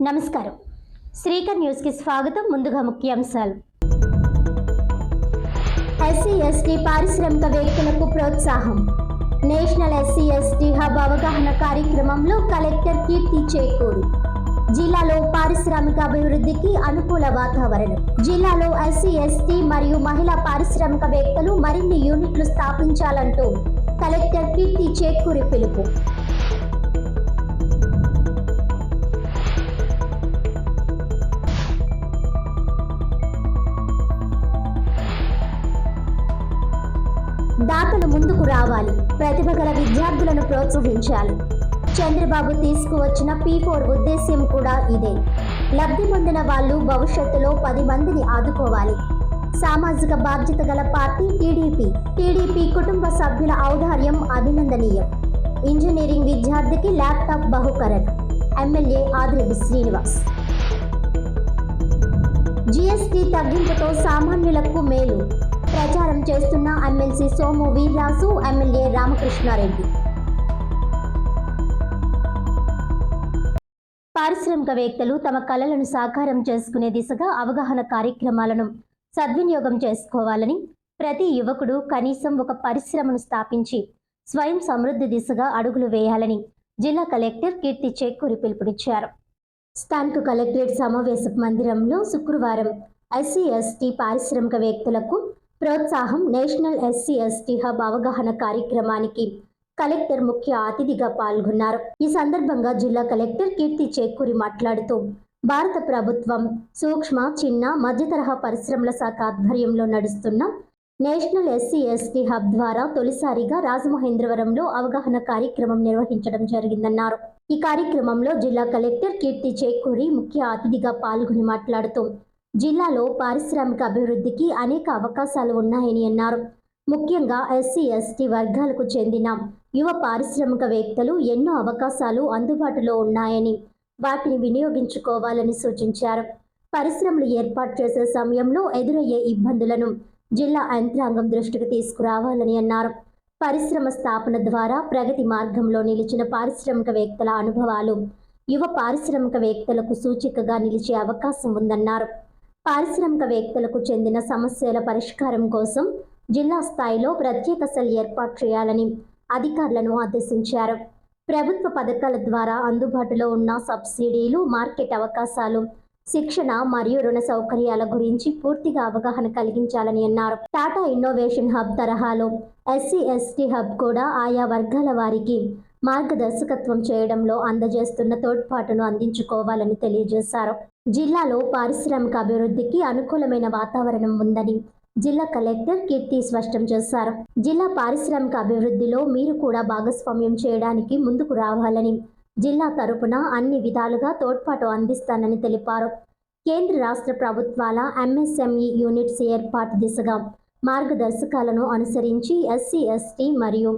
నమస్కారం. శ్రీకర్ న్యూస్ కి స్వాగతం. ముందుగా ముఖ్యాంశాలు. ఎస్సీ ఎస్టీ పారిశ్రామికవేత్తలకు ప్రోత్సాహం. నేషనల్ ఎస్సీ ఎస్టీ హబ్ అవగాహన కార్యక్రమంలో కలెక్టర్ కీర్తి చేకూరు. జిల్లాలో పారిశ్రామిక అభివృద్ధికి అనుకూల వాతావరణం. జిల్లాలో ఎస్సీ ఎస్టీ మరియు మహిళా పారిశ్రామికవేత్తలు మరిన్ని యూనిట్లు స్థాపించాలంటూ కలెక్టర్ కీర్తి చేకూరి పిలుపు. దాతలు ముందుకు రావాలి. ప్రతిభ గల విద్యార్థులను ప్రోత్సహించాలి. చంద్రబాబు తీసుకువచ్చిన P4 ఉద్దేశ్యం కూడా ఇదే. లబ్ధి పొందిన వాళ్ళు భవిష్యత్తులో 10 మందిని ఆదుకోవాలి. సామాజిక బాధ్యత గల పార్టీ టీడీపీ కుటుంబ సభ్యుల ఔదార్యం అభినందనీయం. ఇంజనీరింగ్ విద్యార్థికి ల్యాప్టాప్ బహుకరణ. ఎమ్మెల్యే ఆదిరెడ్డి శ్రీనివాస్. జీఎస్టీ తగ్గింపుతో సామాన్యులకు మేలు. ప్రచారం చేస్తున్న ఎమ్మెల్సీ సోము వీర్రాజు, ఎమ్మెల్యే రామకృష్ణారెడ్డి. పారిశ్రామికవేత్తలు తమ కలలను సాకారం చేసుకునే దిశగా అవగాహన కార్యక్రమాలను సద్వినియోగం చేసుకోవాలని, ప్రతి యువకుడు కనీసం ఒక పరిశ్రమను స్థాపించి స్వయం సమృద్ధి దిశగా అడుగులు వేయాలని జిల్లా కలెక్టర్ కీర్తి చేకూరి పిలుపునిచ్చారు. స్థానిక కలెక్టరేట్ సమావేశ మందిరంలో శుక్రవారం ఎస్సీ ఎస్టీ పారిశ్రామికవేత్తలకు ప్రోత్సాహం నేషనల్ ఎస్సీ ఎస్టీ హబ్ అవగాహన కార్యక్రమానికి కలెక్టర్ ముఖ్య అతిథిగా పాల్గొన్నారు. ఈ సందర్భంగా జిల్లా కలెక్టర్ కీర్తి చేకూరి మాట్లాడుతూ, భారత ప్రభుత్వం సూక్ష్మ, చిన్న, మధ్యతరహా పరిశ్రమల శాఖ ఆధ్వర్యంలో నడుస్తున్న నేషనల్ ఎస్సీ ఎస్టీ హబ్ ద్వారా తొలిసారిగా రాజమహేంద్రవరంలో అవగాహన కార్యక్రమం నిర్వహించడం జరిగిందన్నారు. ఈ కార్యక్రమంలో జిల్లా కలెక్టర్ కీర్తి చేకూరి ముఖ్య అతిథిగా పాల్గొని మాట్లాడుతూ, జిల్లాలో పారిశ్రామిక అభివృద్ధికి అనేక అవకాశాలు ఉన్నాయని అన్నారు. ముఖ్యంగా ఎస్సీ ఎస్టీ వర్గాలకు చెందిన యువ పారిశ్రామికవేత్తలు ఎన్నో అవకాశాలు అందుబాటులో ఉన్నాయని, వాటిని వినియోగించుకోవాలని సూచించారు. పరిశ్రమలు ఏర్పాటు చేసే సమయంలో ఎదురయ్యే ఇబ్బందులను జిల్లా యంత్రాంగం దృష్టికి తీసుకురావాలని అన్నారు. పరిశ్రమ స్థాపన ద్వారా ప్రగతి మార్గంలో నిలిచిన పారిశ్రామికవేత్తల అనుభవాలు యువ పారిశ్రామికవేత్తలకు సూచికగా నిలిచే అవకాశం ఉందన్నారు. పారిశ్రామికవేత్తలకు చెందిన సమస్యల పరిష్కారం కోసం జిల్లా స్థాయిలో ప్రత్యేక సెల్ ఏర్పాటు చేయాలని అధికారులను ఆదేశించారు. ప్రభుత్వ పథకాల ద్వారా అందుబాటులో ఉన్న సబ్సిడీలు, మార్కెట్ అవకాశాలు, శిక్షణ మరియు రుణ సౌకర్యాల గురించి పూర్తిగా అవగాహన కలిగించాలని అన్నారు. టాటా ఇన్నోవేషన్ హబ్ తరహాలో ఎస్సీ ఎస్టీ హబ్ కూడా ఆయా వర్గాల వారికి మార్గదర్శకత్వం చేయడంలో అందజేస్తున్న తోడ్పాటును అందించుకోవాలని తెలియజేశారు. జిల్లాలో పారిశ్రామిక అభివృద్ధికి అనుకూలమైన వాతావరణం ఉందని జిల్లా కలెక్టర్ కీర్తి స్పష్టం చేశారు. జిల్లా పారిశ్రామిక అభివృద్ధిలో మీరు కూడా భాగస్వామ్యం చేయడానికి ముందుకు రావాలని, జిల్లా తరపున అన్ని విధాలుగా తోడ్పాటు అందిస్తానని తెలిపారు. కేంద్ర రాష్ట్ర ప్రభుత్వాల MSME యూనిట్స్ ఏర్పాటు దిశగా మార్గదర్శకాలను అనుసరించి ఎస్సీ ఎస్టీ మరియు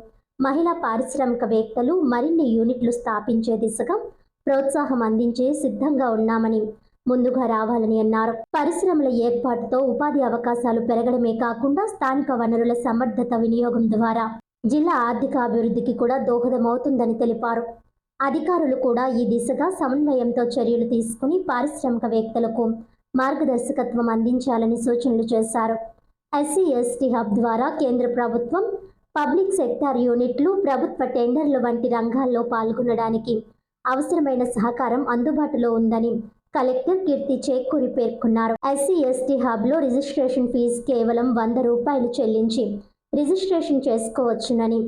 మహిళా పారిశ్రామికవేత్తలు మరిన్ని యూనిట్లు స్థాపించే దిశగా ప్రోత్సాహం అందించే సిద్ధంగా ఉన్నామని, ముందుగా రావాలని అన్నారు. పరిశ్రమల ఏర్పాటుతో ఉపాధి అవకాశాలు పెరగడమే కాకుండా స్థానిక వనరుల సమర్థత వినియోగం ద్వారా జిల్లా ఆర్థిక అభివృద్ధికి కూడా దోహదమవుతుందని తెలిపారు. అధికారులు కూడా ఈ దిశగా సమన్వయంతో చర్యలు తీసుకుని పారిశ్రామికవేత్తలకు మార్గదర్శకత్వం అందించాలని సూచనలు చేశారు. ఎస్సీ ఎస్టీ హబ్ ద్వారా కేంద్ర ప్రభుత్వం, పబ్లిక్ సెక్టార్ యూనిట్లు, ప్రభుత్వ టెండర్లు వంటి రంగాల్లో పాల్గొనడానికి అవసరమైన సహకారం అందుబాటులో ఉందని కలెక్టర్ కీర్తి చేకూరి పేర్కొన్నారు. ఎస్సీ ఎస్టీ హబ్లో రిజిస్ట్రేషన్ ఫీజు కేవలం 100 రూపాయలు చెల్లించి రిజిస్ట్రేషన్ చేసుకోవచ్చునని,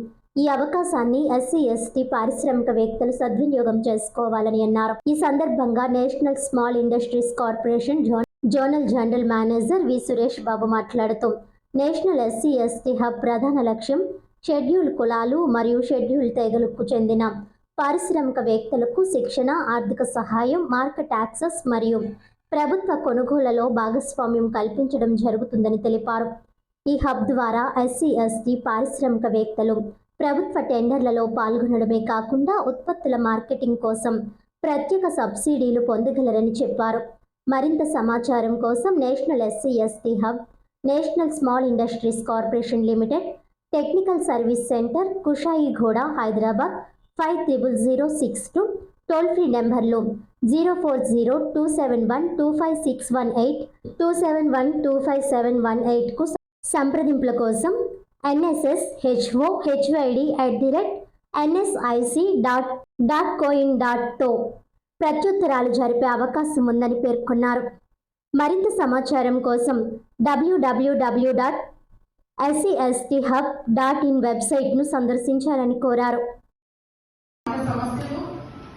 ఈ అవకాశాన్ని ఎస్సీ ఎస్టీ పారిశ్రామికవేత్తలు సద్వినియోగం చేసుకోవాలని అన్నారు. ఈ సందర్భంగా national small industries corporation zonal general manager V Suresh Babu మాట్లాడుతూ, నేషనల్ ఎస్సీ ఎస్టీ హబ్ ప్రధాన లక్ష్యం షెడ్యూల్ కులాలు మరియు షెడ్యూల్ తెగలకు చెందిన పారిశ్రామికవేత్తలకు శిక్షణ, ఆర్థిక సహాయం, మార్కెట్ యాక్సెస్ మరియు ప్రభుత్వ కొనుగోళ్లలో భాగస్వామ్యం కల్పించడం జరుగుతుందని తెలిపారు. ఈ హబ్ ద్వారా ఎస్సీ ఎస్టీ పారిశ్రామికవేత్తలు ప్రభుత్వ టెండర్లలో పాల్గొనడమే కాకుండా ఉత్పత్తుల మార్కెటింగ్ కోసం ప్రత్యేక సబ్సిడీలు పొందగలరని చెప్పారు. మరింత సమాచారం కోసం national SC ST hub, national small industries corporation limited, technical service centre, Kushaiguda, Hyderabad 500062 toll free నెంబర్లు 04027125618 271255718కు సంప్రదింపుల కోసం nshhyd@nsic.coin.to ప్రత్యుత్తరాలు జరిపే అవకాశం ఉందని పేర్కొన్నారు. మరింత సమాచారం కోసం www.scstHub.in వెబ్సైట్ను సందర్శించాలని కోరారు.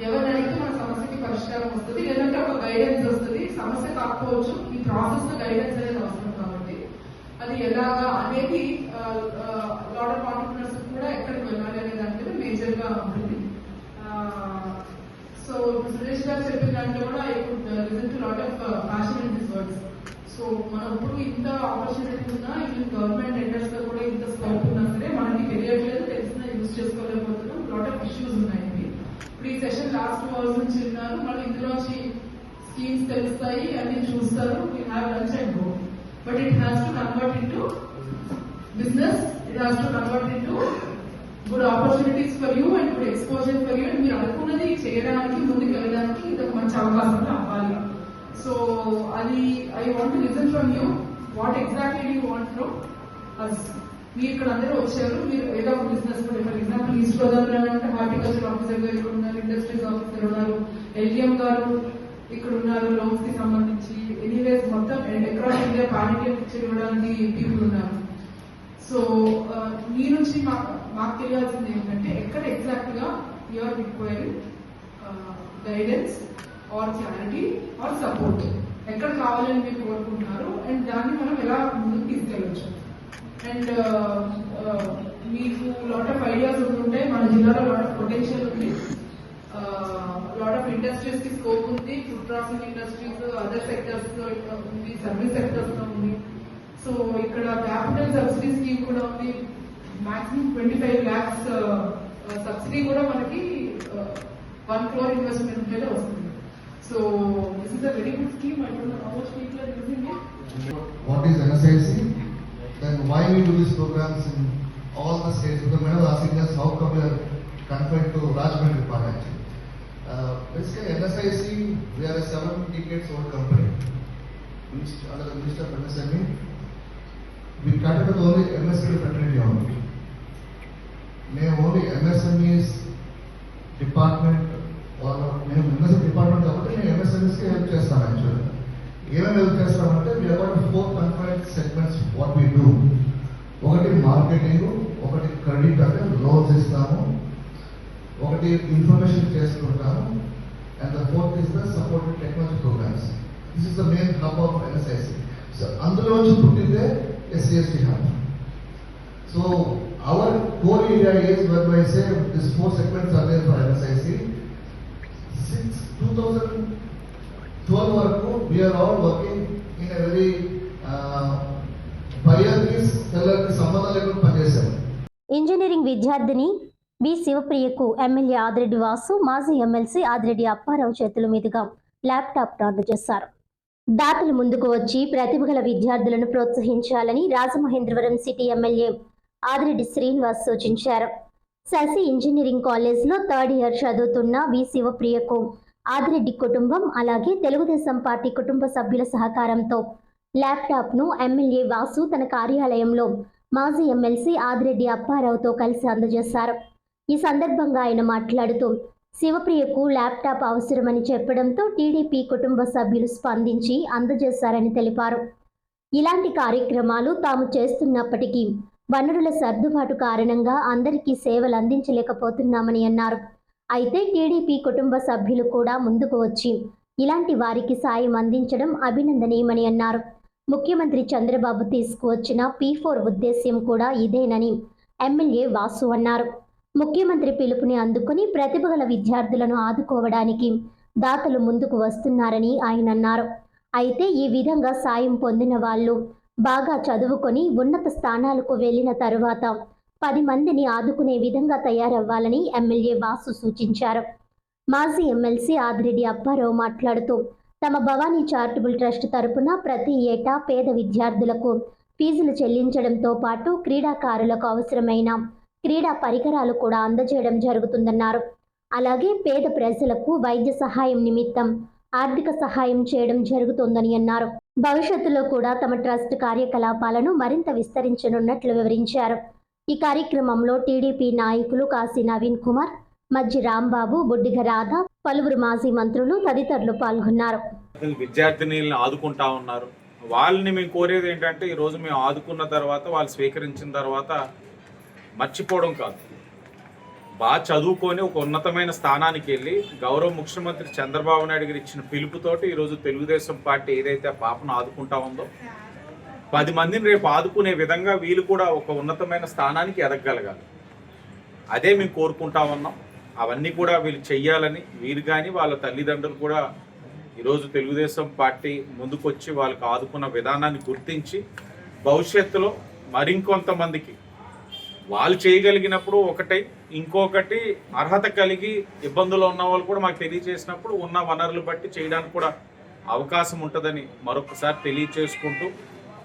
ఎవరిని అడిగితే మన సమస్యకి పరిష్కారం వస్తుంది, లేదంటే ఒక గైడెన్స్ వస్తుంది. సమస్య కాకపోవచ్చు, ఈ ప్రాసెస్ లో గైడెన్స్ అనేది అవసరం కాబట్టి అది ఎలాగా అనేది లాట్ ఆఫ్ ఆంటర్‌ప్రెన్యూర్స్ కూడా ఎక్కడికి వెళ్ళాలి అనే దాని మీద మేజర్ గా ఉంటుంది. సో సురేష్ గారు చెప్పిన దాంట్లో కూడా I would listen to lot of passion in this words. So మనం ఇప్పుడు ఇంత ఆపర్చునిటీ ఉన్నా, ఈవెన్ గవర్నమెంట్ టెండర్స్ లో కూడా ఇంత స్కోప్ ఉన్నా సరే మనకి తెలియట్లేదు, తెలిసిన యూజ్ చేసుకోలేకపోతున్నాం. లాట్ ఆఫ్ ఇష్యూస్ ఉన్నాయి. ఇప్పుడు ఈ సెషన్ లాస్ట్ 2 hours నుంచి ఉన్నారు, మళ్ళీ ఇందులోంచి స్కీమ్స్ తెలుస్తాయి, అన్ని చూస్తారు. We have lunch and go, but it has to convert into business, it has to convert into good opportunities for you and good exposure for you. And మీరు అనుకున్నది చేయడానికి, ముందుకు వెళ్ళడానికి ఇది ఒక మంచి అవకాశం అవ్వాలి. సో అది I want to listen from you. What exactly you want from us? మీరు ఇక్కడ అందరూ వచ్చారు, మీరు ఏదో ఒక business, for example east Godavari అంటే హార్టికల్చర్ ఆఫీసర్ గారు ఇక్కడ ఉన్నారు, ఇండస్ట్రీస్ ఆఫీసర్ ఉన్నారు, ఎల్జిఎం గారు ఇక్కడ ఉన్నారు, లోన్స్ కి సంబంధించి ఎనీవేస్ మొత్తం అక్రాస్ ఇండియా పానిటియర్ పిక్చర్ ఇవ్వడానికి పీపుల్ ఉన్నారు. సో మీ నుంచి మాకు తెలియాల్సింది ఏంటంటే ఎక్కడ ఎగ్జాక్ట్ గా you're requiring guidance or clarity or support, ఎక్కడ కావాలని మీరు కోరుకుంటున్నారు, అండ్ దాన్ని మనం ఎలా ముందుకు తీసుకెళ్ళచ్చు. అండ్ మీకు లాట్ ఆఫ్ ఐడియాస్ ఉంటాయి. మన జిల్లాలో లాట్ ఆఫ్ పొటెన్షియల్ ఉంది, లాట్ ఆఫ్ ఇండస్ట్రీస్ కి స్కోప్ ఉంది, food processing industries, other sectors లో ఉంది, సర్వీస్ సెక్టర్స్ లో ఉంది. సో ఇక్కడ క్యాపిటల్ సబ్సిడీ స్కీమ్ కూడా ఉంది. మాక్సిమం 25 lakhs సబ్సిడీ కూడా మనకి 1 crore ఇన్వెస్ట్మెంట్ మీద వస్తుంది. So this is a very good scheme. I don't know how much people are using it. What is NSIC? Then why we do these programs in all the states? Because many are asking us how come we are confined to Rajahmundry part actually. Basically NSIC, we are a 7 decades old company under the Minister of MSME. We started with only MSME fraternity only. May only MSMEs department or MSME department కాబట్టి నేను MSMEs కి help చేస్తాను actually. ఏమేమి help చేస్తామంటే we have got 4 confined segments what we do. ఒకటి marketing, ఒకటి credit అంటే loans ఇస్తాము, ఒకటి ఇన్ఫర్మేషన్ చేసుకుంటాము, and the 4th is the supported technology programs. This is the main hub of NSIC. So అందులోంచి పుట్టిందే SCST hub. So our core area is where I say these 4 segments are there for NSIC. Since 2012 వరకు we are all working in a very buyer-కి seller-కి సంబంధం లేకుండా పనిచేశాం. Engineering విద్యార్థిని B శివప్రియకు MLA Adireddy Vasu, మాజీ MLC Adireddy Apparao చేతుల మీదుగా laptop అందజేశారు. దాతలు ముందుకు వచ్చి ప్రతిభగల విద్యార్థులను ప్రోత్సహించాలని రాజమహేంద్రవరం సిటీ ఎమ్మెల్యే ఆదిరెడ్డి శ్రీనివాస్ సూచించారు. శశి ఇంజనీరింగ్ కాలేజ్లో 3rd year చదువుతున్న వి శివప్రియకు ఆదిరెడ్డి కుటుంబం అలాగే తెలుగుదేశం పార్టీ కుటుంబ సభ్యుల సహకారంతో ల్యాప్టాప్ను ఎమ్మెల్యే వాసు తన కార్యాలయంలో మాజీ ఎమ్మెల్సీ ఆదిరెడ్డి అప్పారావుతో కలిసి అందజేశారు. ఈ సందర్భంగా ఆయన మాట్లాడుతూ శివప్రియకు ల్యాప్టాప్ అవసరమని చెప్పడంతో టీడీపీ కుటుంబ సభ్యులు స్పందించి అందజేశారని తెలిపారు. ఇలాంటి కార్యక్రమాలు తాము చేస్తున్నప్పటికీ వనరుల సర్దుబాటు కారణంగా అందరికీ సేవలు అందించలేకపోతున్నామని అన్నారు. అయితే టీడీపీ కుటుంబ సభ్యులు కూడా ముందుకు వచ్చి ఇలాంటి వారికి సాయం అందించడం అభినందనీయమని అన్నారు. ముఖ్యమంత్రి చంద్రబాబు తీసుకువచ్చిన P4 ఉద్దేశ్యం కూడా ఇదేనని ఎమ్మెల్యే వాసు అన్నారు. ముఖ్యమంత్రి పిలుపుని అందుకుని ప్రతిభగల విద్యార్థులను ఆదుకోవడానికి దాతలు ముందుకు వస్తున్నారని ఆయన అన్నారు. అయితే ఈ విధంగా సాయం పొందిన వాళ్ళు బాగా చదువుకొని ఉన్నత స్థానాలకు వెళ్లిన తరువాత 10 మందిని ఆదుకునే విధంగా తయారవ్వాలని ఎమ్మెల్యే వాసు సూచించారు. మాజీ ఎమ్మెల్సీ ఆదిరెడ్డి అప్పారావు మాట్లాడుతూ తమ భవానీ చారిటబుల్ ట్రస్ట్ తరపున ప్రతి ఏటా పేద విద్యార్థులకు ఫీజులు చెల్లించడంతో పాటు క్రీడాకారులకు అవసరమైన క్రీడా పరికరాలు కూడా అందజేయడం జరుగుతుందన్నారు. అలాగే పేద ప్రజలకు వైద్య సహాయం నిమిత్తం ఆర్థిక సహాయం చేయడం జరుగుతోందని అన్నారు. భవిష్యత్తులో కూడా తమ ట్రస్ట్ కార్యకలాపాలను మరింత విస్తరించనున్నట్లు వివరించారు. ఈ కార్యక్రమంలో టీడీపీ నాయకులు కాశీ నవీన్ కుమార్, మజ్జి రాంబాబు, బుడ్డిగ రాధ, పలువురు మాజీ మంత్రులు తదితరులు పాల్గొన్నారు. విద్యార్థినిలను ఆదుకుంటా ఉన్నారు. వాళ్ళని మేము కోరేది ఏంటంటే, ఈరోజు మేము ఆదుకున్న తర్వాత వాళ్ళు స్వీకరించిన తర్వాత మర్చిపోవడం కాదు, బాగా చదువుకొని ఒక ఉన్నతమైన స్థానానికి వెళ్ళి గౌరవ ముఖ్యమంత్రి చంద్రబాబు నాయుడు గారు ఇచ్చిన పిలుపుతోటి ఈరోజు తెలుగుదేశం పార్టీ ఏదైతే ఆ పాపను ఆదుకుంటా ఉందో 10 మందిని రేపు ఆదుకునే విధంగా వీళ్ళు కూడా ఒక ఉన్నతమైన స్థానానికి ఎదగగలగాలి. అదే మేము కోరుకుంటా ఉన్నాం. అవన్నీ కూడా వీళ్ళు చెయ్యాలని వీరు కానీ వాళ్ళ తల్లిదండ్రులు కూడా ఈరోజు తెలుగుదేశం పార్టీ ముందుకొచ్చి వాళ్ళకి ఆదుకున్న విధానాన్ని గుర్తించి భవిష్యత్తులో మరింకొంతమందికి వాళ్ళు చేయగలిగినప్పుడు ఒకటి, ఇంకొకటి అర్హత కలిగి ఇబ్బందులు ఉన్న వాళ్ళు కూడా మాకు తెలియజేసినప్పుడు ఉన్న వనరులు బట్టి చేయడానికి కూడా అవకాశం ఉంటుందని మరొకసారి తెలియచేసుకుంటూ,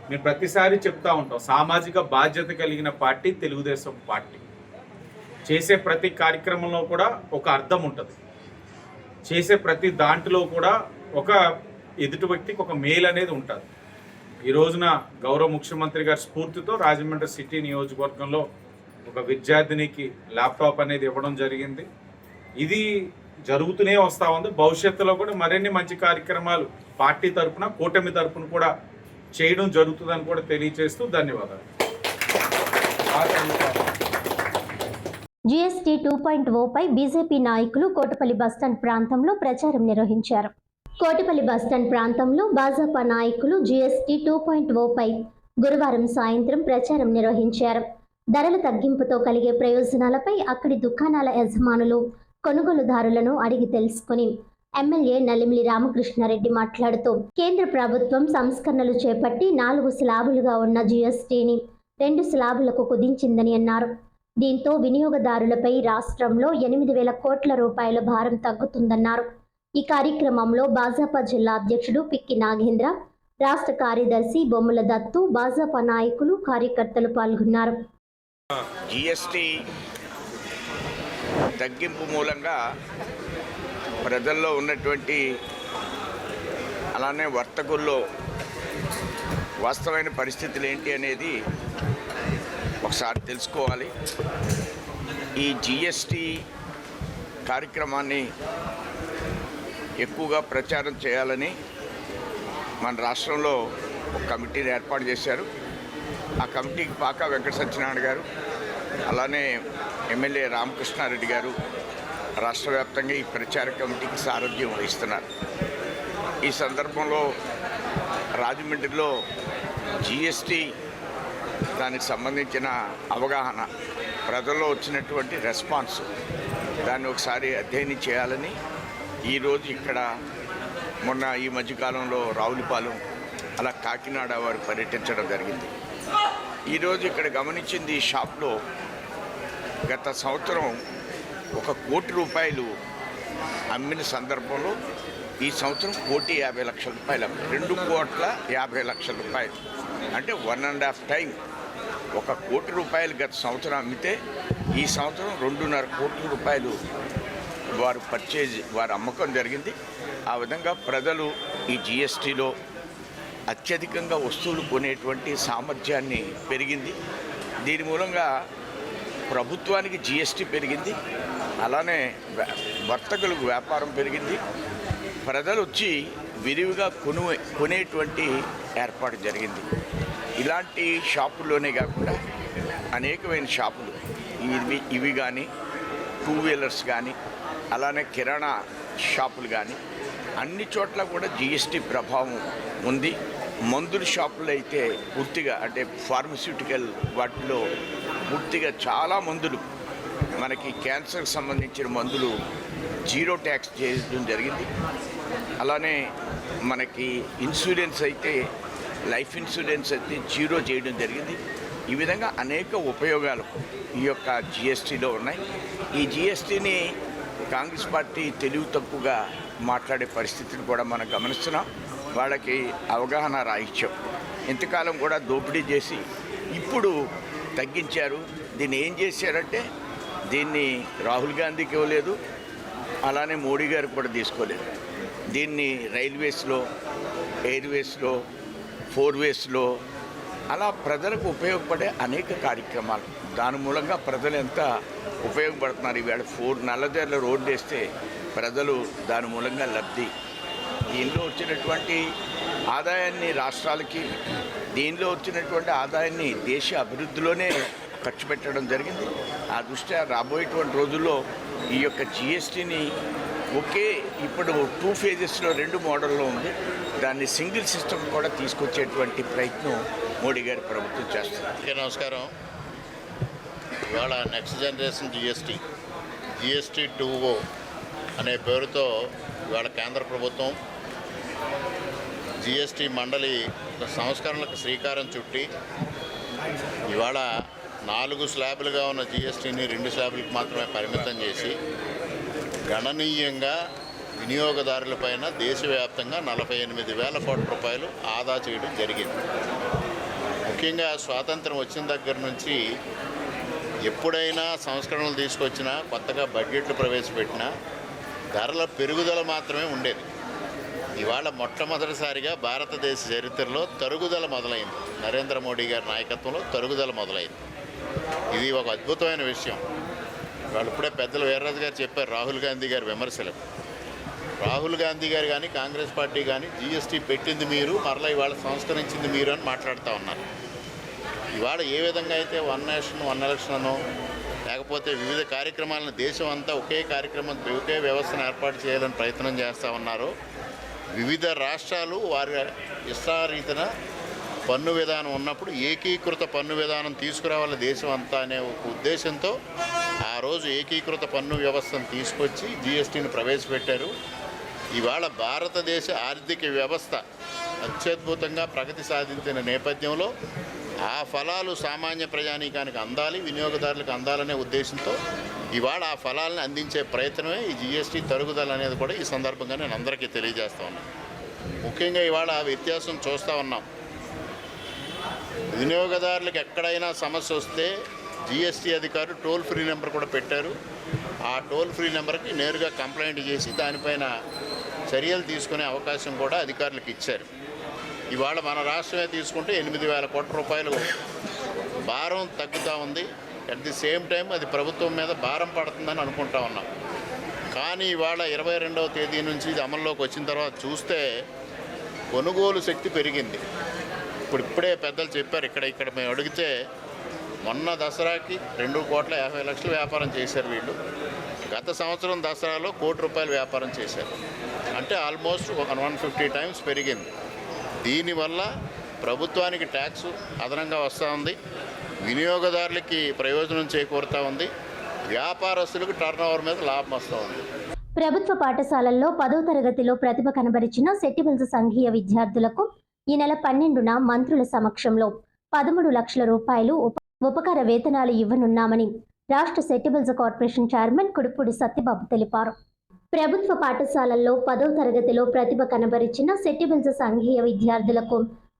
మేము ప్రతిసారి చెప్తా ఉంటాం, సామాజిక బాధ్యత కలిగిన పార్టీ తెలుగుదేశం పార్టీ. చేసే ప్రతి కార్యక్రమంలో కూడా ఒక అర్థం ఉంటుంది. చేసే ప్రతి దాంట్లో కూడా ఒక ఎదుటి వ్యక్తికి ఒక మేలు అనేది ఉంటుంది. ఈ రోజున గౌరవ ముఖ్యమంత్రి గారి స్ఫూర్తితో రాజమండ్రి సిటీ నియోజకవర్గంలో ఒక విద్యార్థినికి ల్యాప్టాప్ అనేది ఇవ్వడం జరిగింది. ఇది జరుగుతూనే వస్తూ ఉంది. భవిష్యత్తులో కూడా మరిన్ని మంచి కార్యక్రమాలు పార్టీ తరఫున, కూటమి తరఫున కూడా చేయడం జరుగుతుందని కూడా తెలియజేస్తూ ధన్యవాదాలు. జీఎస్టీ 2.0పై బీజేపీ నాయకులు కోటపల్లి బస్టాండ్ ప్రాంతంలో ప్రచారం నిర్వహించారు. కోటపల్లి బస్టాండ్ ప్రాంతంలో భాజపా నాయకులు జీఎస్టీ 2.0పై గురువారం సాయంత్రం ప్రచారం నిర్వహించారు. ధరల తగ్గింపుతో కలిగే ప్రయోజనాలపై అక్కడి దుకాణాల యజమానులు, కొనుగోలుదారులను అడిగి తెలుసుకుని ఎమ్మెల్యే నల్లిమిలి రామకృష్ణారెడ్డి మాట్లాడుతూ, కేంద్ర ప్రభుత్వం సంస్కరణలు చేపట్టి 4 స్లాబులుగా ఉన్న జీఎస్టీని 2 స్లాబులకు కుదించిందని అన్నారు. దీంతో వినియోగదారులపై రాష్ట్రంలో 8,000 కోట్ల రూపాయల భారం తగ్గుతుందన్నారు. ఈ కార్యక్రమంలో భాజపా జిల్లా అధ్యక్షుడు పిక్కి నాగేంద్ర, రాష్ట్ర కార్యదర్శి బొమ్మల దత్తు, భాజపా నాయకులు, కార్యకర్తలు పాల్గొన్నారు. జీఎస్టీ తగ్గింపు మూలంగా ప్రజల్లో ఉన్నటువంటి, అలానే వర్తకుల్లో వాస్తవమైన పరిస్థితులు ఏంటి అనేది ఒకసారి తెలుసుకోవాలి. ఈ జీఎస్టీ కార్యక్రమాన్ని ఎక్కువగా ప్రచారం చేయాలని మన రాష్ట్రంలో ఒక కమిటీని ఏర్పాటు చేశారు. ఆ కమిటీకి పాకా వెంకట సత్యనారాయణ గారు, అలానే ఎమ్మెల్యే రామకృష్ణారెడ్డి గారు రాష్ట్ర వ్యాప్తంగా ఈ ప్రచార కమిటీకి సారథ్యం వహిస్తున్నారు. ఈ సందర్భంలో రాజమండ్రిలో జీఎస్టీ దానికి సంబంధించిన అవగాహన, ప్రజల్లో వచ్చినటువంటి రెస్పాన్స్, దాన్ని ఒకసారి అధ్యయనం చేయాలని ఈరోజు ఇక్కడ మొన్న ఈ మధ్యకాలంలో రావులపాలెం, అలా కాకినాడ వారు పర్యటించడం జరిగింది. ఈరోజు ఇక్కడ గమనించింది, ఈ షాప్లో గత సంవత్సరం 1 కోటి రూపాయలు అమ్మిన సందర్భంలో ఈ సంవత్సరం 1,50,00,000 రూపాయలు అమ్మారు. 2,50,00,000 రూపాయలు అంటే 1.5 టైం. 1 కోటి రూపాయలు గత సంవత్సరం అమ్మితే ఈ సంవత్సరం 2.5 కోట్ల రూపాయలు వారు అమ్మకం జరిగింది. ఆ విధంగా ప్రజలు ఈ జీఎస్టీలో అత్యధికంగా వస్తువులు కొనేటువంటి సామర్థ్యాన్ని పెరిగింది. దీని మూలంగా ప్రభుత్వానికి జీఎస్టీ పెరిగింది, అలానే వర్తకులకు వ్యాపారం పెరిగింది. ప్రజలు వచ్చి విరివిగా కొనేటువంటి ఏర్పాటు జరిగింది. ఇలాంటి షాపుల్లోనే కాకుండా అనేకమైన షాపులు, ఇవి కానీ 2 వీలర్స్ కానీ, అలానే కిరాణా షాపులు కానీ, అన్ని చోట్ల కూడా జీఎస్టీ ప్రభావం ఉంది. మందుల షాపులు అయితే పూర్తిగా, అంటే ఫార్మస్యూటికల్ వాటిలో పూర్తిగా చాలా మందులు, మనకి క్యాన్సర్కి సంబంధించిన మందులు 0 ట్యాక్స్ చేయడం జరిగింది. అలానే మనకి ఇన్సూరెన్స్ అయితే, లైఫ్ ఇన్సూరెన్స్ అయితే 0 చేయడం జరిగింది. ఈ విధంగా అనేక ఉపయోగాలు ఈ యొక్క జీఎస్టీలో ఉన్నాయి. ఈ జీఎస్టీని కాంగ్రెస్ పార్టీ తెలివి తక్కువగా మాట్లాడే పరిస్థితిని కూడా మనం గమనిస్తున్నాం. వాళ్ళకి అవగాహన రాహిత్యం, ఇంతకాలం కూడా దోపిడీ చేసి ఇప్పుడు తగ్గించారు. దీన్ని ఏం చేశారంటే, దీన్ని రాహుల్ గాంధీకి ఇవ్వలేదు, అలానే మోడీ గారు కూడా తీసుకోలేదు. దీన్ని రైల్వేస్లో, ఎయిర్వేస్లో, 4 వేస్లో అలా ప్రజలకు ఉపయోగపడే అనేక కార్యక్రమాలు, దాని మూలంగా ప్రజలు ఎంత ఉపయోగపడుతున్నారు. ఈవేళ 4 నల్లజర్ల రోడ్డు వేస్తే ప్రజలు దాని మూలంగా లబ్ధి. దీనిలో వచ్చినటువంటి ఆదాయాన్ని రాష్ట్రాలకి, దీనిలో వచ్చినటువంటి ఆదాయాన్ని దేశ అభివృద్ధిలోనే ఖర్చు పెట్టడం జరిగింది. ఆ దృష్ట్యా రాబోయేటువంటి రోజుల్లో ఈ యొక్క జిఎస్టీని ఇప్పుడు 2 ఫేజెస్లో 2 మోడల్లో ఉంది. దాన్ని సింగిల్ సిస్టమ్ కూడా తీసుకొచ్చేటువంటి ప్రయత్నం మోడీ గారి ప్రభుత్వం చేస్తుంది. నమస్కారం. ఇవాళ నెక్స్ట్ జనరేషన్ జిఎస్టీ 2.0 అనే పేరుతో ఇవాళ కేంద్ర ప్రభుత్వం జిఎస్టీ మండలి సంస్కరణలకు శ్రీకారం చుట్టి ఇవాళ 4 స్లాబులుగా ఉన్న జిఎస్టీని 2 స్లాబులకు మాత్రమే పరిమితం చేసి గణనీయంగా వినియోగదారులపైన దేశవ్యాప్తంగా 48,000 కోట్ల రూపాయలు ఆదా చేయడం జరిగింది. ముఖ్యంగా స్వాతంత్రం వచ్చిన దగ్గర నుంచి ఎప్పుడైనా సంస్కరణలు తీసుకొచ్చినా, కొత్తగా బడ్జెట్లు ప్రవేశపెట్టినా ధరల పెరుగుదల మాత్రమే ఉండేది. ఇవాళ మొట్టమొదటిసారిగా భారతదేశ చరిత్రలో తరుగుదల మొదలైంది. నరేంద్ర మోడీ గారి నాయకత్వంలో తరుగుదల మొదలైంది. ఇది ఒక అద్భుతమైన విషయం. వాళ్ళు ఇప్పుడే పెద్దలు వీర్రాజు గారు చెప్పారు రాహుల్ గాంధీ గారి విమర్శలు. రాహుల్ గాంధీ గారు కానీ కాంగ్రెస్ పార్టీ కానీ జిఎస్టీ పెట్టింది మీరు, మరలా ఇవాళ సంస్కరించింది మీరు అని మాట్లాడుతూ ఉన్నారు. ఇవాళ ఏ విధంగా అయితే 1 నేషన్ 1 ఎలక్షన్ అనో లేకపోతే వివిధ కార్యక్రమాలను దేశం అంతా ఒకే వ్యవస్థను ఏర్పాటు చేయాలని ప్రయత్నం చేస్తూ ఉన్నారు. వివిధ రాష్ట్రాలు వారి ఇష్టారీతిన పన్ను విధానం ఉన్నప్పుడు ఏకీకృత పన్ను విధానం తీసుకురావాలి దేశం అంతా అనే ఒక ఉద్దేశంతో ఆ రోజు ఏకీకృత పన్ను వ్యవస్థను తీసుకొచ్చి జిఎస్టీని ప్రవేశపెట్టారు. ఇవాళ భారతదేశ ఆర్థిక వ్యవస్థ అత్యద్భుతంగా ప్రగతి సాధించిన నేపథ్యంలో ఆ ఫలాలు సామాన్య ప్రజానీకానికి అందాలి, వినియోగదారులకు అందాలనే ఉద్దేశంతో ఇవాళ ఆ ఫలాలను అందించే ప్రయత్నమే ఈ జిఎస్టీ తరుగుదల అనేది కూడా ఈ సందర్భంగా నేను అందరికీ తెలియజేస్తూ ఉన్నాను. ముఖ్యంగా ఇవాళ వ్యత్యాసం చూస్తూ ఉన్నాం. వినియోగదారులకు ఎక్కడైనా సమస్య వస్తే జిఎస్టీ అధికారులు టోల్ ఫ్రీ నెంబర్ కూడా పెట్టారు. ఆ టోల్ ఫ్రీ నెంబర్కి నేరుగా కంప్లైంట్ చేసి దానిపైన చర్యలు తీసుకునే అవకాశం కూడా అధికారులకు ఇచ్చారు. ఇవాళ మన రాష్ట్రమే తీసుకుంటే 8,000 కోట్ల రూపాయలు భారం తగ్గుతూ ఉంది. అట్ ది సేమ్ టైం అది ప్రభుత్వం మీద భారం పడుతుందని అనుకుంటా ఉన్నాం. కానీ ఇవాళ 22వ తేదీ నుంచి ఇది అమల్లోకి వచ్చిన తర్వాత చూస్తే కొనుగోలు శక్తి పెరిగింది. ఇప్పుడే పెద్దలు చెప్పారు. ఇక్కడ మేము అడిగితే మొన్న దసరాకి 2,50,00,000 వ్యాపారం చేశారు వీళ్ళు. గత సంవత్సరం దసరాలో 1 కోటి రూపాయలు వ్యాపారం చేశారు. అంటే ఆల్మోస్ట్ 150 టైమ్స్ పెరిగింది. దీనివల్ల ప్రభుత్వానికి ట్యాక్స్ అదనంగా వస్తూ ఉంది, వినియోగదారులకి ప్రయోజనం చేకూరుతూ ఉంది, వ్యాపారస్తులకు టర్నోవర్ మీద లాభం వస్తూ ఉంది. ప్రభుత్వ పాఠశాలల్లో 10వ తరగతిలో ప్రతిభ కనబరిచిన సెట్టిబుల్స్ సంఘీయ విద్యార్థులకు ఈ నెల 12న మంత్రుల సమక్షంలో 13 లక్షల రూపాయలు ఉపకార వేతనాలు ఇవ్వనున్నామని రాష్ట్ర సెట్టిబుల్స్ కార్పొరేషన్ చైర్మన్ కుడుపూడి సత్యబాబు తెలిపారు. ప్రభుత్వ పాఠశాలల్లో 10వ తరగతిలో ప్రతిభ కనబరిచిన సెట్టిబుల్స్ సంఘీయ విద్యార్థులకు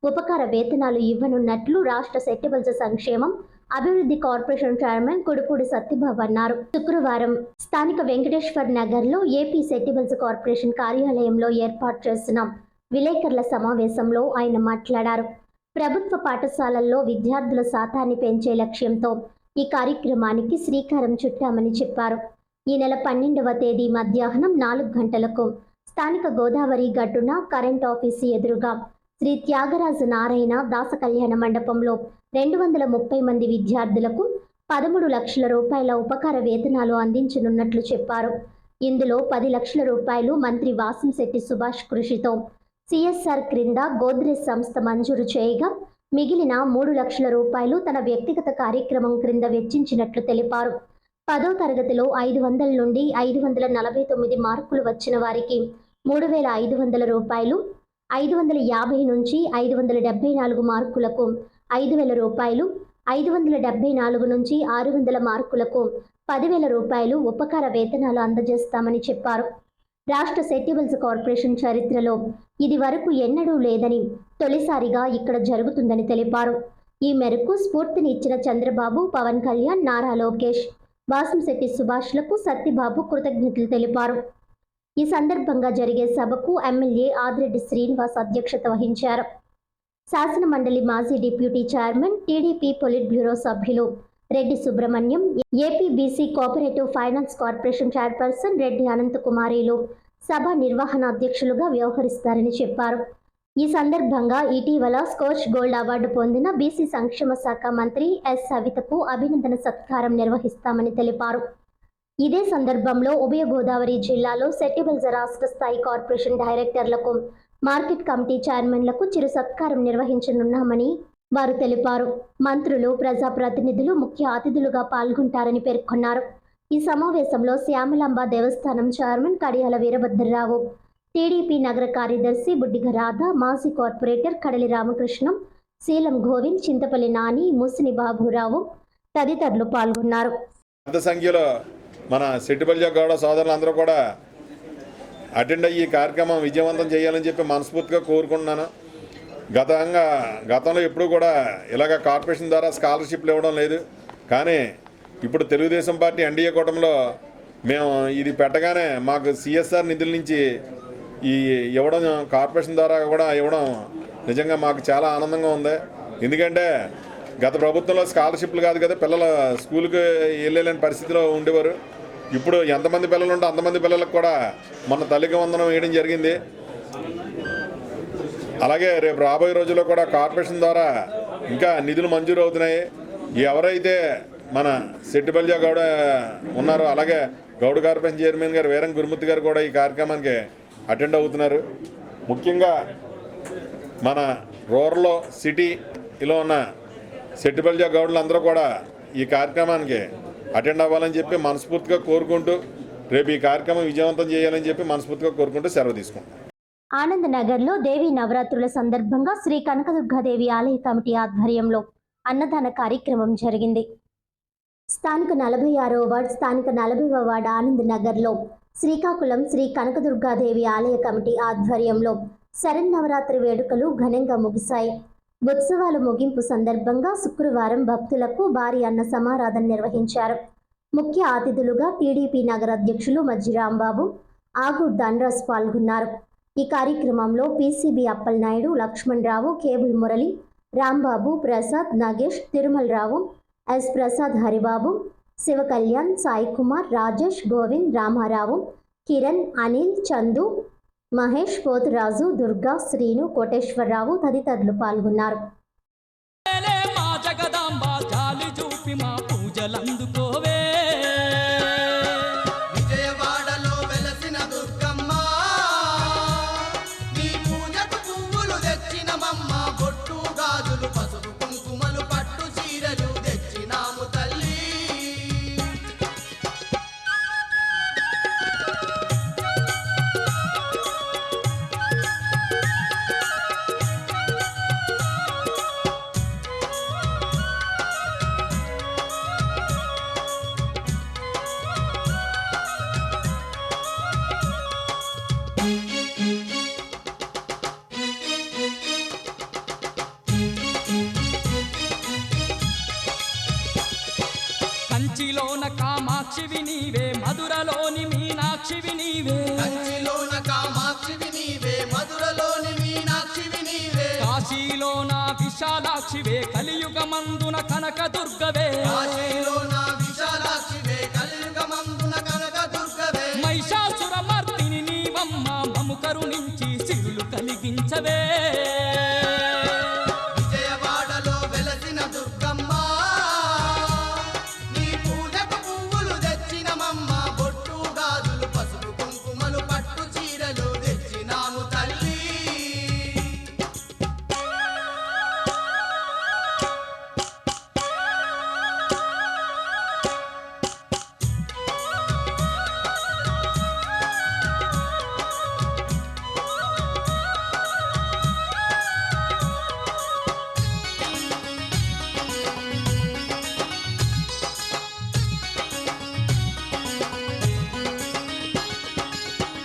ఉపకార వేతనాలు ఇవ్వనున్నట్లు రాష్ట్ర సెట్టిబుల్స్ సంక్షేమం అభివృద్ధి కార్పొరేషన్ చైర్మన్ కుడుపూడి సత్యబాబు అన్నారు. శుక్రవారం స్థానిక వెంకటేశ్వర్ నగర్లో ఏపీ సెట్టిబుల్స్ కార్పొరేషన్ కార్యాలయంలో ఏర్పాటు చేసిన విలేకరుల సమావేశంలో ఆయన మాట్లాడారు. ప్రభుత్వ పాఠశాలల్లో విద్యార్థుల శాతాన్ని పెంచే లక్ష్యంతో ఈ కార్యక్రమానికి శ్రీకారం చుట్టామని చెప్పారు. ఈ నెల 12వ తేదీ మధ్యాహ్నం 4 గంటలకు స్థానిక గోదావరి గట్టున కరెంట్ ఆఫీసు ఎదురుగా శ్రీ త్యాగరాజు నారాయణ దాస కళ్యాణ మండపంలో 230 మంది విద్యార్థులకు 13 లక్షల రూపాయల ఉపకార వేతనాలు అందించనున్నట్లు చెప్పారు. ఇందులో 10 లక్షల రూపాయలు మంత్రి వాసంశెట్టి సుభాష్ కృషితో సిఎస్ఆర్ క్రింద గోద్రేజ్ సంస్థ మంజూరు చేయగా మిగిలిన 3 లక్షల రూపాయలు తన వ్యక్తిగత కార్యక్రమం క్రింద వెచ్చించినట్లు తెలిపారు. 10వ తరగతిలో 500 నుండి 549 మార్కులు వచ్చిన వారికి 3,500 రూపాయలు, 550 నుంచి 574 మార్కులకు 5,000 రూపాయలు, 574 నుంచి 600 మార్కులకు 10,000 రూపాయలు ఉపకార వేతనాలు అందజేస్తామని చెప్పారు. రాష్ట్ర సెట్టిబుల్స్ కార్పొరేషన్ చరిత్రలో ఇది వరకు ఎన్నడూ లేదని తొలిసారిగా ఇక్కడ జరుగుతుందని తెలిపారు. ఈ మేరకు స్ఫూర్తిని ఇచ్చిన చంద్రబాబు, పవన్ కళ్యాణ్, నారా లోకేష్ వాసంశెట్టి సుభాష్లకు సత్యబాబు కృతజ్ఞతలు తెలిపారు. ఈ సందర్భంగా జరిగే సభకు ఎమ్మెల్యే ఆదిరెడ్డి శ్రీనివాస్ అధ్యక్షత వహించారు. శాసన మండలి మాజీ deputy chairman, TDP politburo సభ్యులు Reddy Subrahmanyam, APBC cooperative finance corporation chairperson Reddy అనంతకుమారిలు సభ నిర్వహణ అధ్యక్షులుగా వ్యవహరిస్తారని చెప్పారు. ఈ సందర్భంగా ఇటీవల స్కోచ్ గోల్డ్ అవార్డు పొందిన బీసీ సంక్షేమ శాఖ మంత్రి ఎస్ సవితకు అభినందన సత్కారం నిర్వహిస్తామని తెలిపారు. ఇదే సందర్భంలో ఉభయ గోదావరి జిల్లాలో సెట్టిబుల్స్ రాష్ట్ర స్థాయి కార్పొరేషన్ డైరెక్టర్లకు, మార్కెట్ కమిటీ చైర్మన్లకు చిరు సత్కారం నిర్వహించనున్నామని వారు తెలిపారు. మంత్రులు, ప్రజాప్రతినిధులు ముఖ్య అతిథులుగా పాల్గొంటారని పేర్కొన్నారు. ఈ సమావేశంలో శ్యామలాంబ దేవస్థానం చైర్మన్ కడియాల వీరభద్రరావు, టీడీపీ నగర కార్యదర్శి బుడ్డిగ రాధ, మాజీ కార్పొరేటర్ కడలి రామకృష్ణం, శీలం గోవింద్, చింతపల్లి నాని, ముసిని బాబురావు తదితరులు పాల్గొన్నారు. పెద్ద సంఖ్యలో మన సెట్టిబల్జ గౌడ సోదరులందరూ కూడా అటెండ్ అయ్యి ఈ కార్యక్రమం విజయవంతం చేయాలని చెప్పి మనస్ఫూర్తిగా కోరుకుంటున్నాను. గతంలో ఎప్పుడూ కూడా ఇలాగ కార్పొరేషన్ ద్వారా స్కాలర్షిప్లు ఇవ్వడం లేదు. కానీ ఇప్పుడు తెలుగుదేశం పార్టీ ఎన్డీఏ కూటమిలో మేము ఇది పెట్టగానే మాకు సిఎస్ఆర్ నిధుల నుంచి ఈ ఇవ్వడం, కార్పొరేషన్ ద్వారా కూడా ఇవ్వడం నిజంగా మాకు చాలా ఆనందంగా ఉంది. ఎందుకంటే గత ప్రభుత్వంలో స్కాలర్షిప్లు కాదు కదా, పిల్లలు స్కూల్కి వెళ్ళలేని పరిస్థితిలో ఉండేవారు. ఇప్పుడు ఎంతమంది పిల్లలు ఉంటే అంతమంది పిల్లలకు కూడా మన తల్లికి వందనం వేయడం జరిగింది. అలాగే రేపు రాబోయే రోజుల్లో కూడా కార్పొరేషన్ ద్వారా ఇంకా నిధులు మంజూరు అవుతున్నాయి. ఎవరైతే మన సెట్టిబల్జ గౌడ ఉన్నారో, అలాగే గౌడ కార్పొరేషన్ చైర్మన్ గారు వీరం గురుమూర్తి గారు కూడా ఈ కార్యక్రమానికి అటెండ్ అవుతున్నారు. ముఖ్యంగా మన రూరల్ సిటీలో ఉన్న సెట్టిబల్జ గౌడ్లు అందరూ కూడా ఈ కార్యక్రమానికి అటెండ్ అవ్వాలని చెప్పి మనస్ఫూర్తిగా కోరుకుంటూ, రేపు ఈ కార్యక్రమం విజయవంతం చేయాలని చెప్పి మనస్ఫూర్తిగా కోరుకుంటూ సెలవు తీసుకుంటాం. ఆనంద్ నగర్లో దేవీ నవరాత్రుల సందర్భంగా శ్రీ కనకదుర్గాదేవి ఆలయ కమిటీ ఆధ్వర్యంలో అన్నదాన కార్యక్రమం జరిగింది. స్థానిక 46వ వార్డు, స్థానిక 40వ వార్డు ఆనంద్ నగర్లో శ్రీకాకుళం శ్రీ కనకదుర్గాదేవి ఆలయ కమిటీ ఆధ్వర్యంలో శరన్నవరాత్రి వేడుకలు ఘనంగా ముగిశాయి. ఉత్సవాల ముగింపు సందర్భంగా శుక్రవారం భక్తులకు భారీ అన్న సమారాధన నిర్వహించారు. ముఖ్య అతిథులుగా టీడీపీ నగర అధ్యక్షులు మజ్జి రాంబాబు, ఆగూర్ ధనరాజ్ పాల్గొన్నారు. ఈ కార్యక్రమంలో పీసీబీ అప్పలనాయుడు, లక్ష్మణ్ రావు, కేబుల్ మురళి, రాంబాబు, ప్రసాద్, నగేష్, తిరుమల్ రావు, ఎస్ ప్రసాద్, హరిబాబు, శివ కళ్యాణ్, సాయి కుమార్, రాజేష్, గోవింద్, రామారావు, కిరణ్, అనిల్, చందు, మహేష్, పోతురాజు, దుర్గా, శ్రీను, కోటేశ్వరరావు తదితరులు పాల్గొన్నారు. కంచిలోన కామాక్షివి నీవే, మధురలోని మీనాక్షివి నీవే. కంచిలోన కామాక్షివి నీవే, మధురలోని మీనాక్షివి నీవే. కాశీలోన విశాలాక్షివే, కలియుగమందున కనకదుర్గవే. కాశీలోన విశాలాక్షివే, కలియుగమందున కనకదుర్గవే. మహిషాసురమర్దిని నీవమ్మ, మము కరుణించి సిరులు కలిగించవే. విజయవాడలో వెలసిన దుర్గమ్మ, నీ పూజకు పువ్వులు తెచ్చినమమ్మ. బొట్టు గాజులు, పసుపు కుంకుమలు, పట్టు చీరలు తెచ్చినాము తల్లి.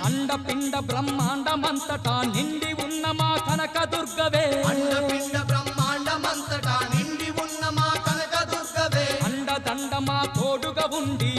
అండపిండ బ్రహ్మాండమంతటా నిండి ఉన్న మా కనకదుర్గవే. అండపిండ బ్రహ్మాండమంతటా నిండి ఉన్న మా కనకదుర్గవే. అండదండ మా తోడుగా ఉండి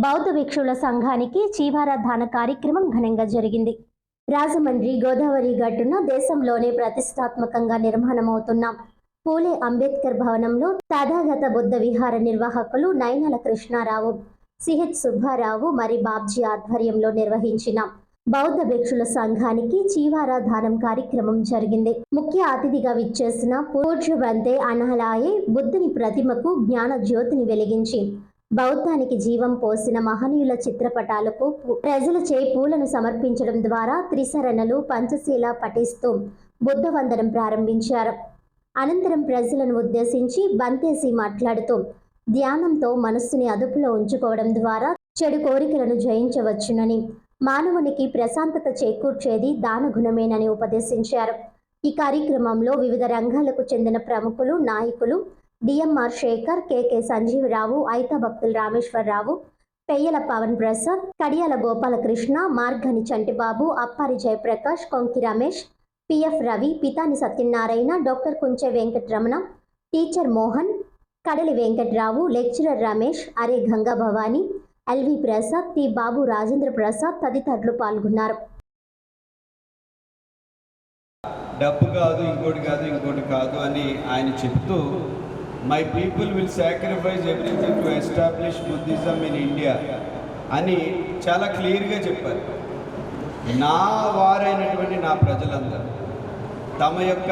బౌద్ధ భిక్షువుల సంఘానికి చీవారాధాన కార్యక్రమం ఘనంగా జరిగింది. రాజమండ్రి గోదావరి గట్టున దేశంలోనే ప్రతిష్టాత్మకంగా నిర్మాణమవుతున్న పూలే అంబేద్కర్ భవనంలో తథాగత బుద్ధ విహార నిర్వాహకులు నైనాల కృష్ణారావు, సిహెచ్ సుబ్బారావు మరి బాబ్జీ ఆధ్వర్యంలో నిర్వహించిన బౌద్ధ భిక్షుల సంఘానికి చీవారాధానం కార్యక్రమం జరిగింది. ముఖ్య అతిథిగా విచ్చేసిన పూజ్య వందే అనాలాయే బుద్ధుని ప్రతిమకు జ్ఞాన జ్యోతిని వెలిగించి బౌద్ధానికి జీవం పోసిన మహనీయుల చిత్రపటాలకు ప్రజలచే పూలను సమర్పించడం ద్వారా త్రిశరణలు పంచశీల పఠిస్తూ బుద్ధ వందనం ప్రారంభించారు. అనంతరం ప్రజలను ఉద్దేశించి బంతేసి మాట్లాడుతూ ధ్యానంతో మనస్సుని అదుపులో ఉంచుకోవడం ద్వారా చెడు కోరికలను జయించవచ్చునని, మానవునికి ప్రశాంతత చేకూర్చేది దాన గుణమేనని ఉపదేశించారు. ఈ కార్యక్రమంలో వివిధ రంగాలకు చెందిన ప్రముఖులు, నాయకులు DMR Sekhar, KK Sanjeeva Rao, Aitha Bhaktula Rameswara Rao, Peyyala Pavan Prasad, Kadiyala Gopalakrishna, Margani Chantibabu, Appari Jayaprakash, Konki Ramesh, PF Ravi, Pitani Satyanarayana, doctor Kunche Venkataramana, teacher Mohan, Kadali Venkatrao, lecturer Ramesh, Are Ganga Bhavani, LV Prasad, T Babu, Rajendra Prasad తదితరులు పాల్గొన్నారు. డబ్బు కాదు, ఇంకోటి కాదు అని ఆయన చెప్తూ my people will sacrifice everything to establish Buddhism in India అని చాలా క్లియర్గా చెప్పారు. నా వారైనటువంటి నా ప్రజలందరూ తమ యొక్క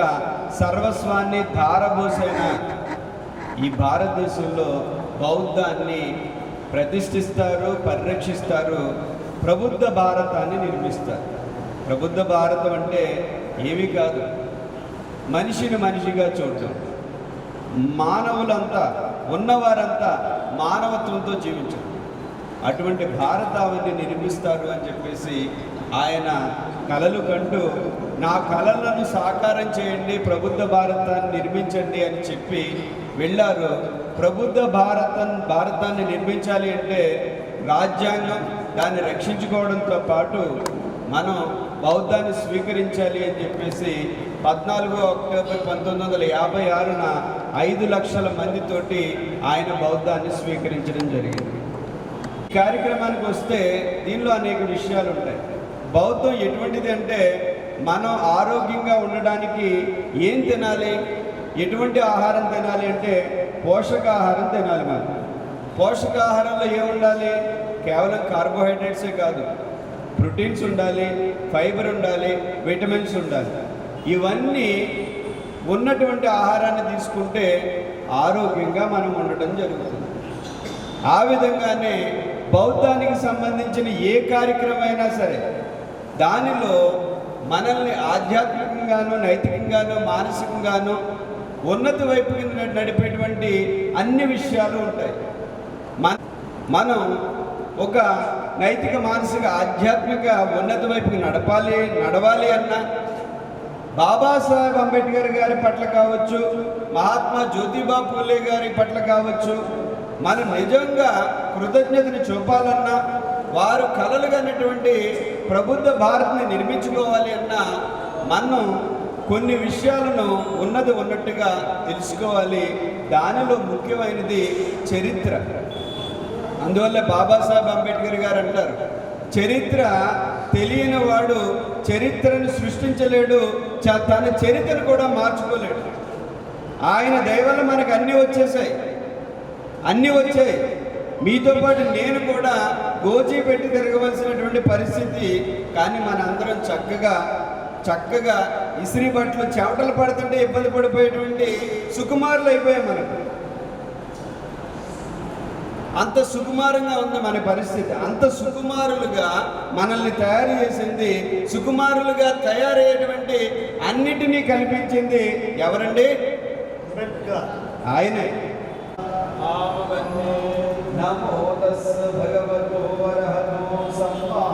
సర్వస్వాన్ని ధారబోసైన ఈ భారతదేశంలో బౌద్ధాన్ని ప్రతిష్ఠిస్తారు, పరిరక్షిస్తారు, ప్రబుద్ధ భారతాన్ని నిర్మిస్తారు. ప్రబుద్ధ భారతం అంటే ఏమీ కాదు, మనిషిని మనిషిగా చూడటం, మానవులంతా ఉన్నవారంతా మానవత్వంతో జీవించడం, అటువంటి భారతావన్ని నిర్మిస్తారు అని చెప్పేసి ఆయన కలలు కంటూ నా కలలను సాకారం చేయండి, ప్రబుద్ధ భారతాన్ని నిర్మించండి అని చెప్పి వెళ్ళారు. ప్రబుద్ధ భారతాన్ని నిర్మించాలి అంటే రాజ్యాంగం దాన్ని రక్షించుకోవడంతో పాటు మనం బౌద్ధాన్ని స్వీకరించాలి అని చెప్పేసి 14 అక్టోబర్ 1956న 5 లక్షల మందితోటి ఆయన బౌద్ధాన్ని స్వీకరించడం జరిగింది. ఈ కార్యక్రమానికి వస్తే దీనిలో అనేక విషయాలు ఉంటాయి. బౌద్ధం ఎటువంటిది అంటే మనం ఆరోగ్యంగా ఉండడానికి ఏం తినాలి, ఎటువంటి ఆహారం తినాలి అంటే పోషకాహారం తినాలి. మనం పోషకాహారంలో ఏముండాలి, కేవలం కార్బోహైడ్రేట్సే కాదు, ప్రోటీన్స్ ఉండాలి, ఫైబర్ ఉండాలి, విటమిన్స్ ఉండాలి. ఇవన్నీ ఉన్నటువంటి ఆహారాన్ని తీసుకుంటే ఆరోగ్యంగా మనం ఉండటం జరుగుతుంది. ఆ విధంగానే బౌద్ధానికి సంబంధించిన ఏ కార్యక్రమం అయినా సరే దానిలో మనల్ని ఆధ్యాత్మికంగాను, నైతికంగాను, మానసికంగాను ఉన్నత వైపుకి నడిపేటువంటి అన్ని విషయాలు ఉంటాయి. మనం ఒక నైతిక, మానసిక, ఆధ్యాత్మిక ఉన్నత వైపుకి నడవాలి అన్నా బాబాసాహెబ్ అంబేద్కర్ గారి పట్ల కావచ్చు, మహాత్మా జ్యోతిబా పూలే గారి పట్ల కావచ్చు, మనం నిజంగా కృతజ్ఞతని చూపాలన్నా, వారు కలలుగన్నటువంటి ప్రబుద్ధ భారత్ని నిర్మించుకోవాలి అన్నా మనం కొన్ని విషయాలను ఉన్నట్టుగా తెలుసుకోవాలి. దానిలో ముఖ్యమైనది చరిత్ర. అందువల్ల బాబాసాహెబ్ అంబేద్కర్ గారు అంటారు, చరిత్ర తెలియని వాడు చరిత్రను సృష్టించలేడు, తన చరిత్రను కూడా మార్చుకోలేడు. ఆయన దయ వల్ల మనకు అన్నీ వచ్చాయి. మీతో పాటు నేను కూడా గోచీ పెట్టి తిరగవలసినటువంటి పరిస్థితి. కానీ మనందరం చక్కగా ఇసిరి బట్టలు చెమటలు పడుతుంటే ఇబ్బంది పడిపోయేటువంటి సుకుమారులు అయిపోయాం. మనకు అంత సుకుమారంగా ఉంది మన పరిస్థితి. అంత సుకుమారులుగా మనల్ని తయారు చేసింది, సుకుమారులుగా తయారయ్యేటువంటి అన్నిటినీ కల్పించింది ఎవరండి? ఆయనే. నమో తస్స భగవతో అర్హతో సమ్మా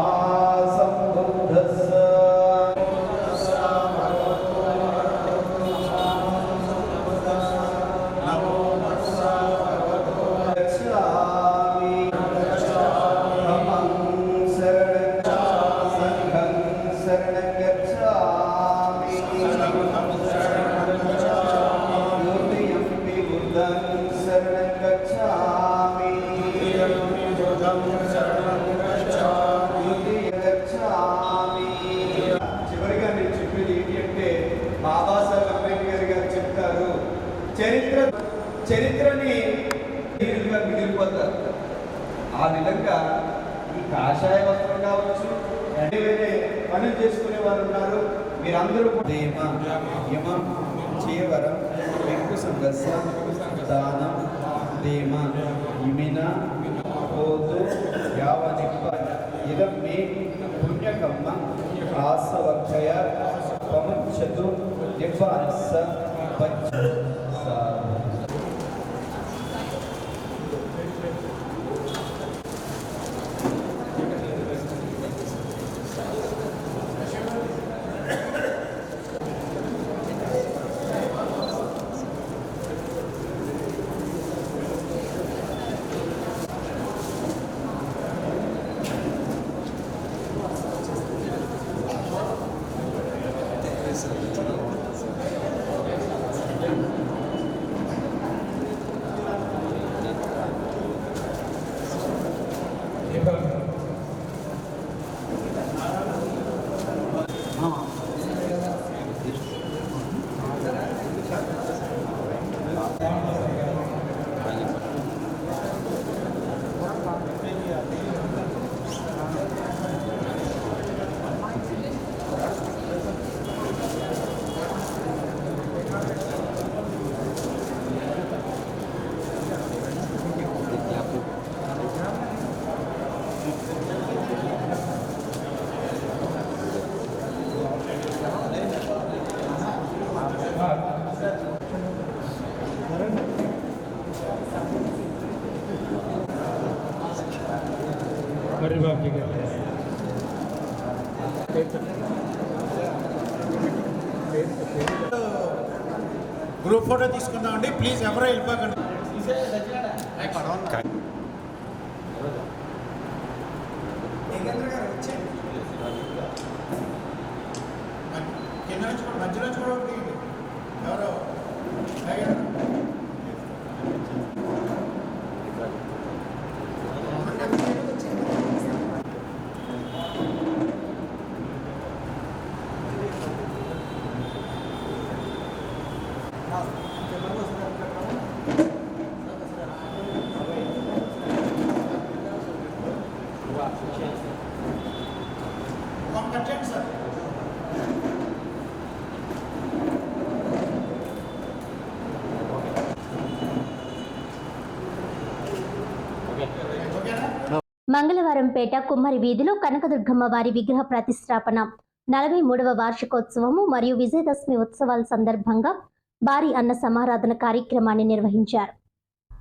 సంబుద్ధస్స. శరణం గచ్ఛామి. చివరిగా నేను చెప్పేది ఏంటి అంటే బాబాసాహెబ్ అంబేద్కర్ గారు చెప్తారు, చరిత్రని తీరుగా మిగిలిపోతారు. ఆ విధంగా ఈ కాషాయ వస్త్రం కావచ్చు, వేరే పనులు చేసుకునే వారు ఉన్నారు. మీరందరూ యమం చేయవరం ఎక్కువ సంఘర్ష దానం దేమ ఇమిన పోతు యావనిప్ప ఇదం మే పుణ్యకమ్మ ఆసవక్షయ పముచ్చతు నివ్వానస్స పంచ గ్రూప్ ఫోటో తీసుకుందామండి, ప్లీజ్ ఎవరో వెళ్ళిపోకండి. కింద నుంచి కూడా మధ్యలో నుంచి కూడా ఒకటి ఎవరో కట్టండి సార్. మంగళవారంపేట కుమ్మరి వీధిలో కనకదుర్గమ్మ వారి విగ్రహ ప్రతిష్టాపన 43వ వార్షికోత్సవము మరియు విజయదశమి ఉత్సవాల సందర్భంగా భారీ అన్న సమారాధన కార్యక్రమాన్ని నిర్వహించారు.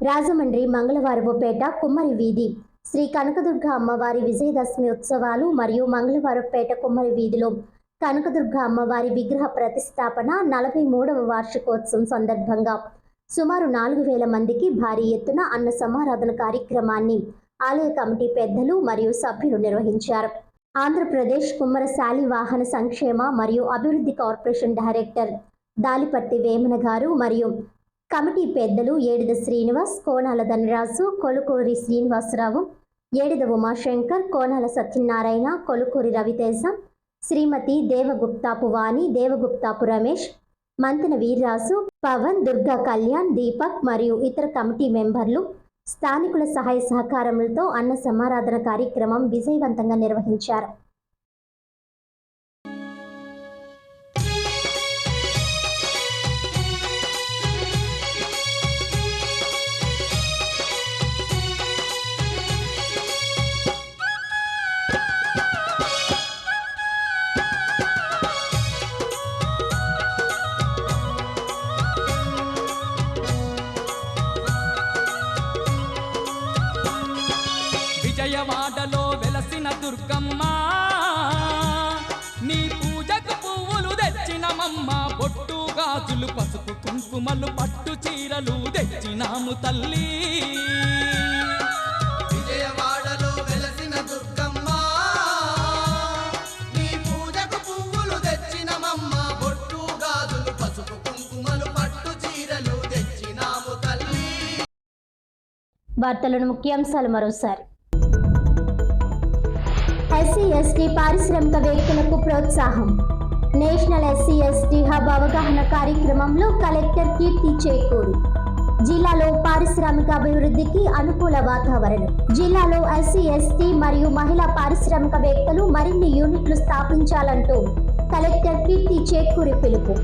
రాజమండ్రి మంగళవారపుపేట కుమ్మరి వీధి శ్రీ కనకదుర్గ అమ్మవారి విజయదశమి ఉత్సవాలు మరియు మంగళవారపుపేట కుమ్మరి వీధిలో కనకదుర్గ అమ్మవారి విగ్రహ ప్రతిష్టాపన 43వ వార్షికోత్సవం సందర్భంగా సుమారు 4000 మందికి భారీ ఎత్తున అన్న సమారాధన కార్యక్రమాన్ని ఆలయ కమిటీ పెద్దలు మరియు సభ్యులు నిర్వహించారు. ఆంధ్రప్రదేశ్ కుమ్మర శాలివాహన సంక్షేమ మరియు అభివృద్ధి కార్పొరేషన్ డైరెక్టర్ దాలిపర్తి వేమన గారు మరియు కమిటీ పెద్దలు ఏడిద శ్రీనివాస్, కోనాల ధనరాజు, కొలుకూరి శ్రీనివాసరావు, ఏడిద ఉమాశంకర్, కోనాల సత్యనారాయణ, కొలుకూరి రవితేజ, శ్రీమతి దేవగుప్తాపు వాణి, దేవగుప్తాపు రమేష్, మంతెన వీర్రాజు, పవన్, దుర్గా కళ్యాణ్, దీపక్ మరియు ఇతర కమిటీ మెంబర్లు స్థానికుల సహాయ సహకారములతో అన్న సమారాధన కార్యక్రమం విజయవంతంగా నిర్వహించారు. విజయవాడలో వెలసిన దుర్గమ్మ, నీ పూజకు పువ్వులు తెచ్చినమమ్మ, బొట్టు గాజులు పసుపు కుంకుమలు పట్టు చీరలు తెచ్చినాము తల్లి. విజయవాడలో వెలసిన దుర్గమ్మ, నీ పూజకు పువ్వులు తెచ్చినమమ్మ, బొట్టు గాజులు పసుపు కుంకుమలు పట్టు చీరలు తెచ్చినాము తల్లి. వార్తలను ముఖ్యాంశాలు మరోసారి. ఎస్సీ ఎస్టీ పారిశ్రామికవేత్తలకు ప్రోత్సాహం. నేషనల్ ఎస్సీ ఎస్టీ హబ్ అవగాహన కార్యక్రమంలో కలెక్టర్ కీర్తి చేకూరు. జిల్లాలో పారిశ్రామిక అభివృద్ధికి అనుకూల వాతావరణం. జిల్లాలో ఎస్సీ ఎస్టీ మరియు మహిళా పారిశ్రామికవేత్తలు మరిన్ని యూనిట్లు స్థాపించాలంటూ కలెక్టర్ కీర్తి చేకూరి పిలుపు.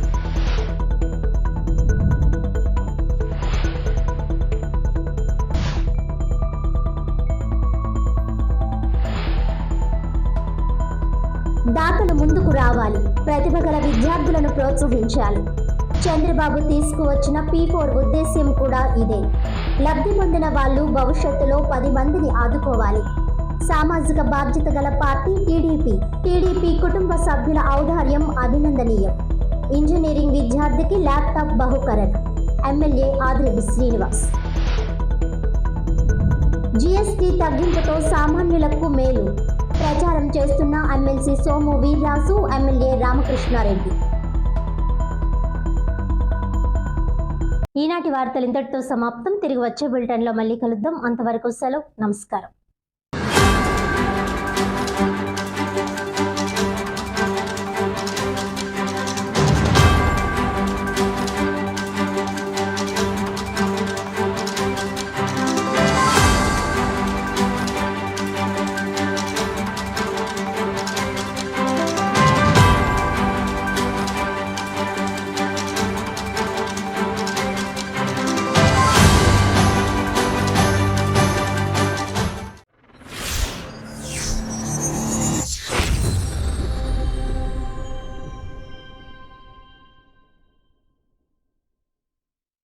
దాతలు ముందుకు రావాలి. ప్రతిభ గల విద్యార్థులను ప్రోత్సహించాలి. చంద్రబాబు తీసుకువచ్చిన P4 ఉద్దేశ్యం కూడా ఇదే. లబ్ధి పొందిన వాళ్ళు భవిష్యత్తులో 10 మందిని ఆదుకోవాలి. సామాజిక బాధ్యత గల పార్టీ టీడీపీ. టీడీపీ కుటుంబ సభ్యుల ఔదార్యం అభినందనీయం. ఇంజనీరింగ్ విద్యార్థికి ల్యాప్టాప్ బహుకరణ. ఎమ్మెల్యే ఆదిరెడ్డి శ్రీనివాస్. జీఎస్టీ తగ్గింపుతో సామాన్యులకు మేలు. ప్రచారం చేస్తున్న ఎమ్మెల్సీ సోము వీర్రాజు, ఎమ్మెల్యే రామకృష్ణారెడ్డి. ఈనాటి వార్తలు ఇంతటితో సమాప్తం. తిరిగి వచ్చే బులెటిన్లో మళ్ళీ కలుద్దాం. అంతవరకు సెలవు. నమస్కారం.